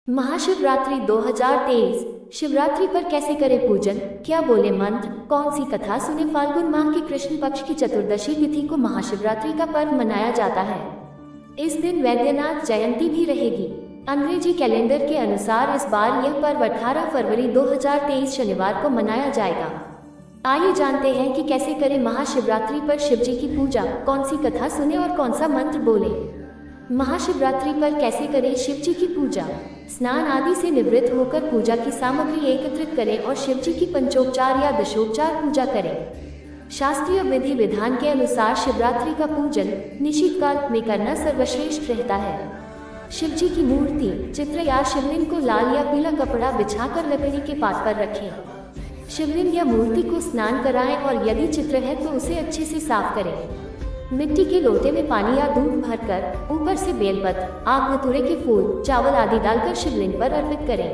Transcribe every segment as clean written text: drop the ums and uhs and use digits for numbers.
महाशिवरात्रि 2023। शिवरात्रि पर कैसे करें पूजन, क्या बोले मंत्र, कौन सी कथा सुने। फाल्गुन माह की कृष्ण पक्ष की चतुर्दशी तिथि को महाशिवरात्रि का पर्व मनाया जाता है। इस दिन वैद्यनाथ जयंती भी रहेगी। अंग्रेजी कैलेंडर के अनुसार इस बार यह पर्व 18 फरवरी 2023 शनिवार को मनाया जाएगा। आइए जानते हैं कि कैसे करें महाशिवरात्रि पर शिवजी की पूजा, कौन सी कथा सुने और कौन सा मंत्र बोले। महाशिवरात्रि पर कैसे करें शिवजी की पूजा। स्नान आदि से निवृत्त होकर पूजा की सामग्री एकत्रित करें और शिवजी की पंचोपचार या दशोपचार पूजा करें। शास्त्रीय विधि विधान के अनुसार शिवरात्रि का पूजन निश्चित काल में करना सर्वश्रेष्ठ रहता है। शिवजी की मूर्ति, चित्र या शिवलिंग को लाल या पीला कपड़ा बिछाकर लकड़ी के पात पर रखें। शिवलिंग या मूर्ति को स्नान कराएं और यदि चित्र है तो उसे अच्छे से साफ करें। मिट्टी के लोटे में पानी या दूध भरकर ऊपर से बेलपत्र, आग धतूरे के फूल, चावल आदि डालकर शिवलिंग पर अर्पित करें।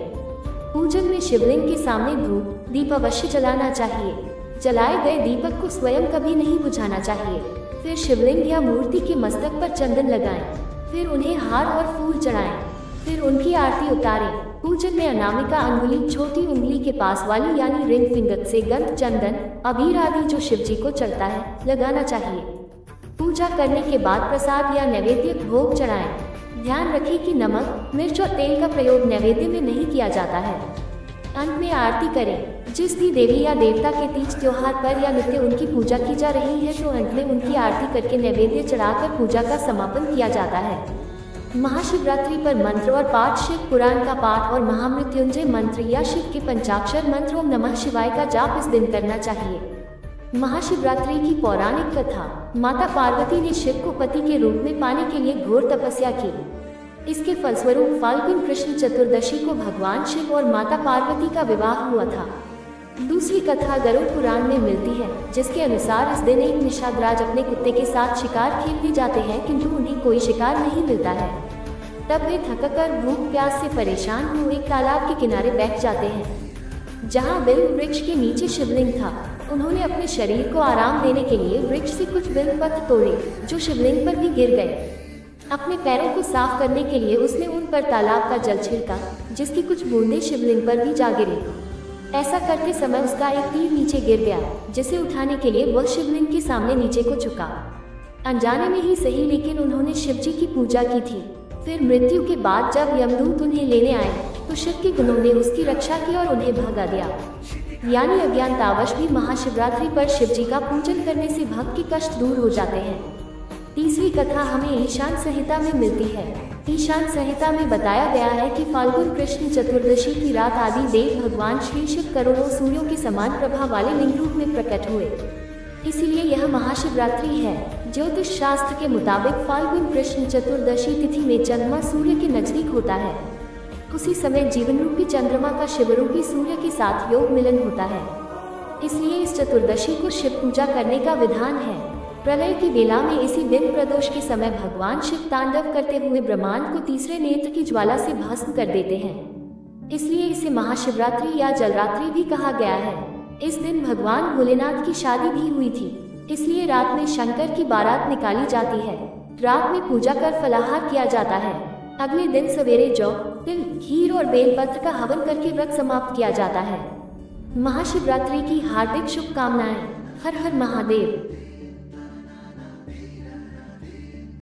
पूजन में शिवलिंग के सामने धूप दीप अवश्य जलाना चाहिए। जलाए गए दीपक को स्वयं कभी नहीं बुझाना चाहिए। फिर शिवलिंग या मूर्ति के मस्तक पर चंदन लगाएं। फिर उन्हें हार और फूल चढ़ाएं। फिर उनकी आरती उतारें। पूजन में अनामिका अंगुली, छोटी उंगली के पास वाली यानी रिंग फिंगर से गंध, चंदन, अबीर आदि जो शिवजी को चढ़ता है लगाना चाहिए। पूजा करने के बाद प्रसाद या नैवेद्य भोग चढ़ाएं। ध्यान रखें कि नमक, मिर्च और तेल का प्रयोग नैवेद्य में नहीं किया जाता है। अंत में आरती करें। जिस भी देवी या देवता के तीज त्योहार पर या नित्य उनकी पूजा की जा रही है तो अंत में उनकी आरती करके नैवेद्य चढ़ाकर पूजा का समापन किया जाता है। महाशिवरात्रि पर मंत्र और पाठ, शिव पुराण का पाठ और महामृत्युंजय मंत्र या शिव के पंचाक्षर मंत्र ओम नमः शिवाय का जाप इस दिन करना चाहिए। महाशिवरात्रि की पौराणिक कथा। माता पार्वती ने शिव को पति के रूप में पाने के लिए घोर तपस्या की। इसके फलस्वरूप फाल्गुन कृष्ण चतुर्दशी को भगवान शिव और माता पार्वती का विवाह हुआ था। दूसरी कथा गरुड़ पुराण में मिलती है, जिसके अनुसार इस दिन एक निषादराज अपने कुत्ते के साथ शिकार खेलने जाते हैं, किंतु उन्हें कोई शिकार नहीं मिलता है। तब वे थककर भूख प्यास से परेशान हो एक तालाब के किनारे बैठ जाते हैं, जहाँ बिल्व वृक्ष के नीचे शिवलिंग था। उन्होंने अपने शरीर को आराम देने के लिए वृक्ष से कुछ बिल्व पत्र तोड़े, जो शिवलिंग पर भी गिर गए। अपने पैरों को साफ करने के लिए उसने उन पर तालाब का जल छिड़का, जिसकी कुछ बूंदें शिवलिंग पर भी जा गिरी। ऐसा करते समय उसका एक तीर नीचे गिर गया, जिसे उठाने के लिए वह शिवलिंग के सामने नीचे को झुका। अनजाने में ही सही, लेकिन उन्होंने शिवजी की पूजा की थी। फिर मृत्यु के बाद जब यमदूत उन्हें लेने आए तो शिव के गुणों ने उसकी रक्षा की और उन्हें भगा दिया। यानी अज्ञानतावश भी महाशिवरात्रि पर शिवजी का पूजन करने से भक्त के कष्ट दूर हो जाते हैं। तीसरी कथा हमें ईशान संहिता में मिलती है। ईशान संहिता में बताया गया है कि फाल्गुन कृष्ण चतुर्दशी की रात आदि देव भगवान श्री शिव करोड़ों सूर्यों के समान प्रभा वाले लिंग रूप में प्रकट हुए। इसीलिए यह महाशिवरात्रि है। ज्योतिष शास्त्र के मुताबिक फाल्गुन कृष्ण चतुर्दशी तिथि में चंद्रमा सूर्य के नजदीक होता है। उसी समय जीवन रूपी चंद्रमा का शिव रूपी सूर्य के साथ योग मिलन होता है। इसलिए इस चतुर्दशी को शिव पूजा करने का विधान है। प्रलय की बेला में इसी दिन प्रदोष के समय भगवान शिव तांडव करते हुए ब्रह्मांड को तीसरे नेत्र की ज्वाला से भस्म कर देते हैं। इसलिए इसे महाशिवरात्रि या जलरात्रि भी कहा गया है। इस दिन भगवान भोलेनाथ की शादी भी हुई थी, इसलिए रात में शंकर की बारात निकाली जाती है। रात में पूजा कर फलाहार किया जाता है। अगले दिन सवेरे जौ, तिल, खीर और बेलपत्र का हवन करके व्रत समाप्त किया जाता है। महाशिवरात्रि की हार्दिक शुभकामनाएं। हर हर महादेव।